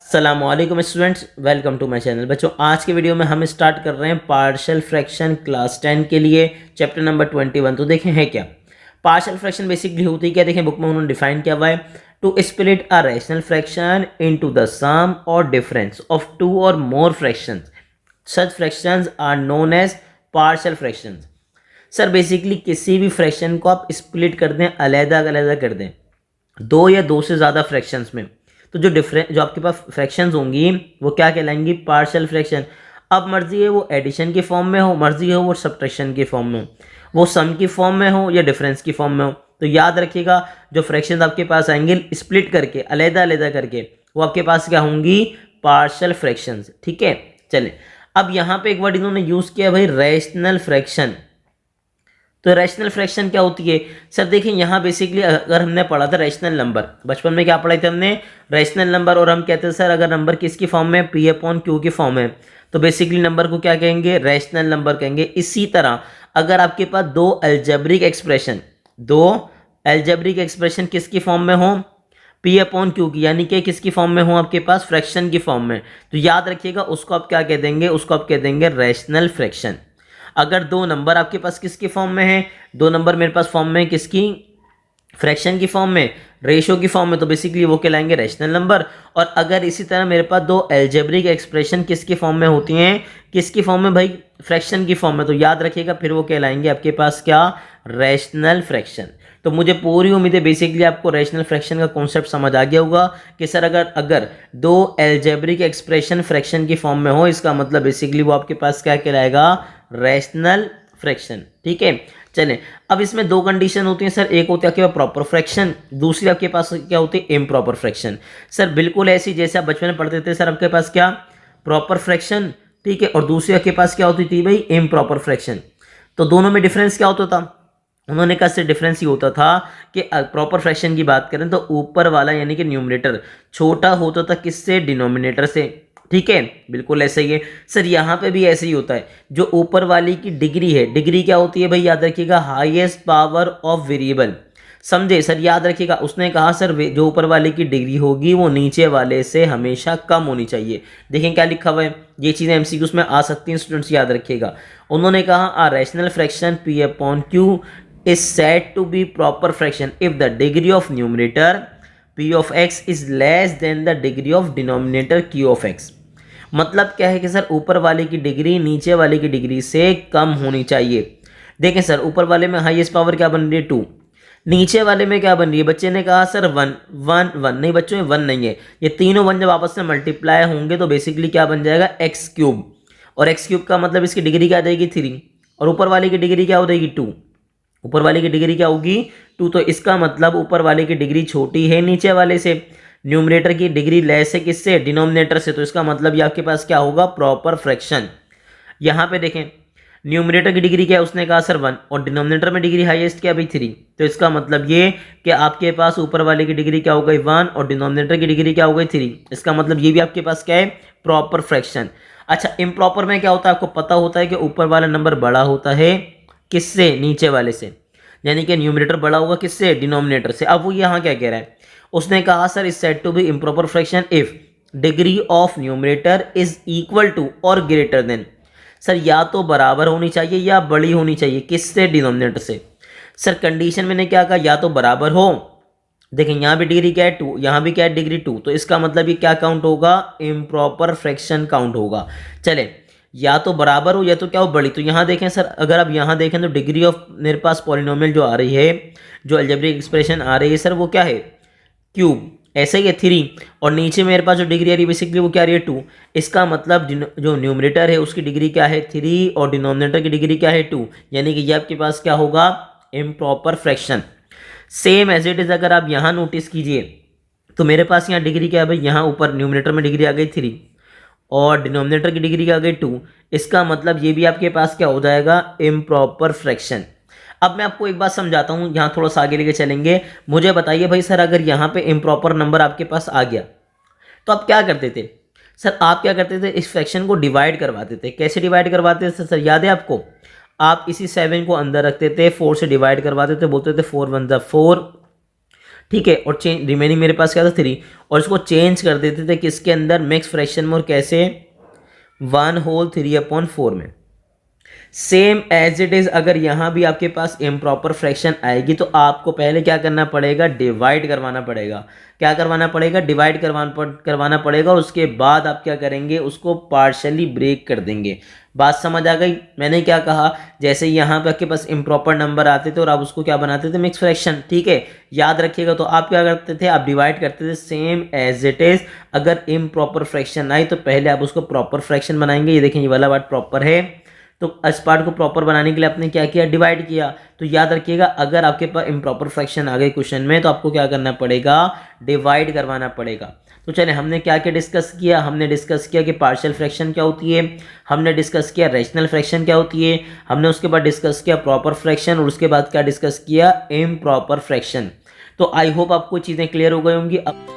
अस्सलामुअलैकुम students, welcome to my channel. बच्चों, आज के वीडियो में हम स्टार्ट कर रहे हैं पार्शियल फ्रैक्शन क्लास 10 के लिए चैप्टर नंबर 21। तो देखें है क्या पार्शियल फ्रैक्शन बेसिकली होती है क्या। देखें बुक में उन्होंने डिफाइन किया हुआ है, to split a rational fraction into the sum or difference of two or more fractions, such fractions are known as partial fractions. Sir basically किसी भी फ्रैक्शन को आप स्प्लिट कर दें, अलग-अलग कर दें दो या दो से ज़्यादा फ्रैक्शंस में, तो जो आपके पास फ्रैक्शंस होंगी वो क्या कहलाएंगी, पार्शियल फ्रैक्शन। अब मर्जी है वो एडिशन की फॉर्म में हो, मर्जी हो वो सब्ट्रैक्शन की फॉर्म में हो, वो सम की फॉर्म में हो या डिफरेंस की फॉर्म में हो। तो याद रखिएगा जो फ्रैक्शंस आपके पास आएंगे स्प्लिट करके, अलग-अलग करके, वो आपके पास क्या होंगी, पार्शियल फ्रैक्शंस। ठीक है, चले अब यहाँ पे एक वर्ड इन्होंने यूज़ किया भाई, रैशनल फ्रैक्शन। तो रैशनल फ्रैक्शन क्या होती है सर। देखिए यहाँ बेसिकली अगर हमने पढ़ा था रैशनल नंबर, बचपन में क्या पढ़े थे हमने, रैशनल नंबर, और हम कहते हैं सर अगर नंबर किसकी फॉर्म में, पी अपॉन क्यू की फॉर्म में, तो बेसिकली नंबर को क्या कहेंगे, रैशनल नंबर कहेंगे। इसी तरह अगर आपके पास दो अलजेब्रिक एक्सप्रेशन किसकी फॉर्म में हो, पी अपॉन क्यू की, यानी कि किसकी फॉर्म में हो आपके पास, फ्रैक्शन की फॉर्म में, तो याद रखिएगा उसको आप क्या कह देंगे, उसको आप कह देंगे रैशनल फ्रैक्शन। अगर दो नंबर आपके पास किसकी फॉर्म में है, दो नंबर मेरे पास फॉर्म में किसकी, फ्रैक्शन की फॉर्म में, रेशो की फॉर्म में, तो बेसिकली वो कहलाएंगे रैशनल नंबर। और अगर इसी तरह मेरे पास दो अलजेब्रिक एक्सप्रेशन किसकी फॉर्म में होती हैं, किसकी फॉर्म में भाई, फ्रैक्शन की फॉर्म में, तो याद रखिएगा फिर वो कहलाएंगे आपके पास क्या, रैशनल फ्रैक्शन। तो मुझे पूरी उम्मीद है बेसिकली आपको रैशनल फ्रैक्शन का कॉन्सेप्ट समझ आ गया होगा कि सर अगर दो अलजेब्रिक एक्सप्रेशन फ्रैक्शन की फॉर्म में हो, इसका मतलब बेसिकली वो आपके पास क्या कहलाएगा, रैशनल फ्रैक्शन। ठीक है, चलें अब इसमें दो कंडीशन होती हैं सर, एक होती है आपके पास प्रॉपर फ्रैक्शन, दूसरी आपके पास क्या होती है, इम्प्रॉपर फ्रैक्शन। सर बिल्कुल ऐसी जैसे आप बचपन में पढ़ते थे सर, आपके पास क्या, प्रॉपर फ्रैक्शन, ठीक है, और दूसरी आपके पास क्या होती थी भाई, इम्प्रॉपर फ्रैक्शन। तो दोनों में डिफरेंस क्या होता था, उन्होंने कहा सिर्फ डिफरेंस ही होता था कि प्रॉपर फ्रैक्शन की बात करें तो ऊपर वाला यानी कि न्यूमरेटर छोटा होता था किससे, डिनोमिनेटर से। ठीक है, बिल्कुल ऐसा ही है सर, यहाँ पे भी ऐसे ही होता है। जो ऊपर वाली की डिग्री है, डिग्री क्या होती है भाई, याद रखिएगा हाईएस्ट पावर ऑफ वेरिएबल। समझे सर, याद रखिएगा उसने कहा सर जो ऊपर वाले की डिग्री होगी वो नीचे वाले से हमेशा कम होनी चाहिए। देखें क्या लिखा हुआ है, ये चीज़ें एमसीक्यूज में आ सकती हैं स्टूडेंट्स, याद रखिएगा। उन्होंने कहा a rational fraction P upon Q is said to be proper fraction if the degree of numerator p of x is less than the degree of denominator q of x। मतलब क्या है कि sir ऊपर वाले की degree नीचे वाले की डिग्री से कम होनी चाहिए। देखें सर ऊपर वाले में हाईएस्ट पावर क्या बन रही है, 2, नीचे वाले में क्या बन रही है, बच्चे ने कहा सर 1 1 1, नहीं बच्चों में 1 नहीं है, ये तीनों 1 जब आपस में मल्टीप्लाई होंगे तो बेसिकली क्या बन जाएगा, एक्स क्यूब, और एक्स क्यूब का मतलब इसकी डिग्री क्या आ जाएगी, 3, और ऊपर वाले की डिग्री क्या हो जाएगी, 2, ऊपर वाले की डिग्री क्या होगी, 2, तो इसका मतलब ऊपर वाले की डिग्री छोटी है नीचे वाले से, न्यूमरेटर की डिग्री लेस है किससे, डिनोमिनेटर से, तो इसका मतलब ये आपके पास क्या होगा, प्रॉपर फ्रैक्शन। यहाँ पे देखें न्यूमरेटर की डिग्री क्या है, उसने कहा सर 1, और डिनोमिनेटर में डिग्री हाईएस्ट क्या भाई 3, तो इसका मतलब ये कि आपके पास ऊपर वाले की डिग्री क्या हो गई 1 और डिनोमिनेटर की डिग्री क्या हो गई 3, इसका मतलब ये भी आपके पास क्या है, प्रॉपर फ्रैक्शन। अच्छा इम्प्रॉपर में क्या होता है, आपको पता होता है कि ऊपर वाला नंबर बड़ा होता है किससे, नीचे वाले से, यानी कि न्यूमरेटर बड़ा होगा किससे, डिनोमिनेटर से। अब वो यहाँ क्या कह रहा है, उसने कहा sir is said to be improper fraction if degree of numerator is equal to और ग्रेटर देन। सर या तो बराबर होनी चाहिए या बड़ी होनी चाहिए किससे, डिनोमिनेटर से। सर कंडीशन मैंने क्या कहा, या तो बराबर हो, देखें यहाँ भी डिग्री क्या है 2, यहाँ भी क्या है डिग्री 2, तो इसका मतलब ये क्या काउंट होगा, इम्प्रॉपर फ्रैक्शन काउंट होगा। चले या तो बराबर हो या तो क्या हो, बड़ी। तो यहाँ देखें सर, अगर आप यहाँ देखें तो डिग्री ऑफ मेरे पास पॉलिनोमियल जो आ रही है, जो अलजेब्रिक एक्सप्रेशन आ रही है सर, वो क्या है, क्यूब, ऐसे ही है 3, और नीचे मेरे पास जो डिग्री आ रही है बेसिकली वो क्या आ रही है 2। इसका मतलब जो न्यूमरेटर है उसकी डिग्री क्या है 3 और डिनोमिनेटर की डिग्री क्या है 2, यानी कि ये आपके पास क्या होगा, improper fraction. Same as it is अगर आप यहाँ नोटिस कीजिए तो मेरे पास यहाँ डिग्री क्या है भाई, यहाँ ऊपर न्यूमरेटर में डिग्री आ गई 3 और डिनोमिनेटर की डिग्री आ गई 2, इसका मतलब ये भी आपके पास क्या हो जाएगा, इम्प्रॉपर फ्रैक्शन। अब मैं आपको एक बात समझाता हूँ, यहाँ थोड़ा सा आगे लेके चलेंगे। मुझे बताइए भाई सर अगर यहाँ पे इम्प्रॉपर नंबर आपके पास आ गया तो आप क्या करते थे, सर आप क्या करते थे, इस फ्रैक्शन को डिवाइड करवाते थे। कैसे डिवाइड करवाते थे सर, याद है आपको, आप इसी 7 को अंदर रखते थे, 4 से डिवाइड करवाते थे, बोलते थे 4 1 4, ठीक है, और चेंज रिमेनिंग मेरे पास क्या था 3, और इसको चेंज कर देते थे किसके अंदर, मिक्स फ्रैक्शन में, और कैसे 1/3/4 में। सेम एज इट इज अगर यहाँ भी आपके पास इम्प्रॉपर फ्रैक्शन आएगी तो आपको पहले क्या करना पड़ेगा, डिवाइड करवाना पड़ेगा। क्या करवाना पड़ेगा, डिवाइड करवाना पड़ेगा, और उसके बाद आप क्या करेंगे, उसको पार्शली ब्रेक कर देंगे। बात समझ आ गई। मैंने क्या कहा, जैसे यहाँ पे आपके पास इम्प्रॉपर नंबर आते थे और आप उसको क्या बनाते थे, मिक्स फ्रैक्शन। ठीक है, याद रखिएगा। तो आप क्या करते थे, आप डिवाइड करते थे सेम एज इट इज। अगर इम्प्रॉपर फ्रैक्शन आई तो पहले आप उसको प्रॉपर फ्रैक्शन बनाएंगे। ये देखें, ये वाला पार्ट प्रॉपर है, तो इस पार्ट को प्रॉपर बनाने के लिए आपने क्या किया, डिवाइड किया। तो याद रखिएगा, अगर आपके पास इम्प्रॉपर फ्रैक्शन आ गई क्वेश्चन में तो आपको क्या करना पड़ेगा, डिवाइड करवाना पड़ेगा। तो चले, हमने क्या क्या डिस्कस किया, हमने डिस्कस किया कि पार्शियल फ्रैक्शन क्या होती है, हमने डिस्कस किया रैशनल फ्रैक्शन क्या होती है, हमने उसके बाद डिस्कस किया प्रॉपर फ्रैक्शन, और उसके बाद क्या डिस्कस किया, इम्प्रॉपर फ्रैक्शन। तो आई होप आपको चीज़ें क्लियर हो गई होंगी। अब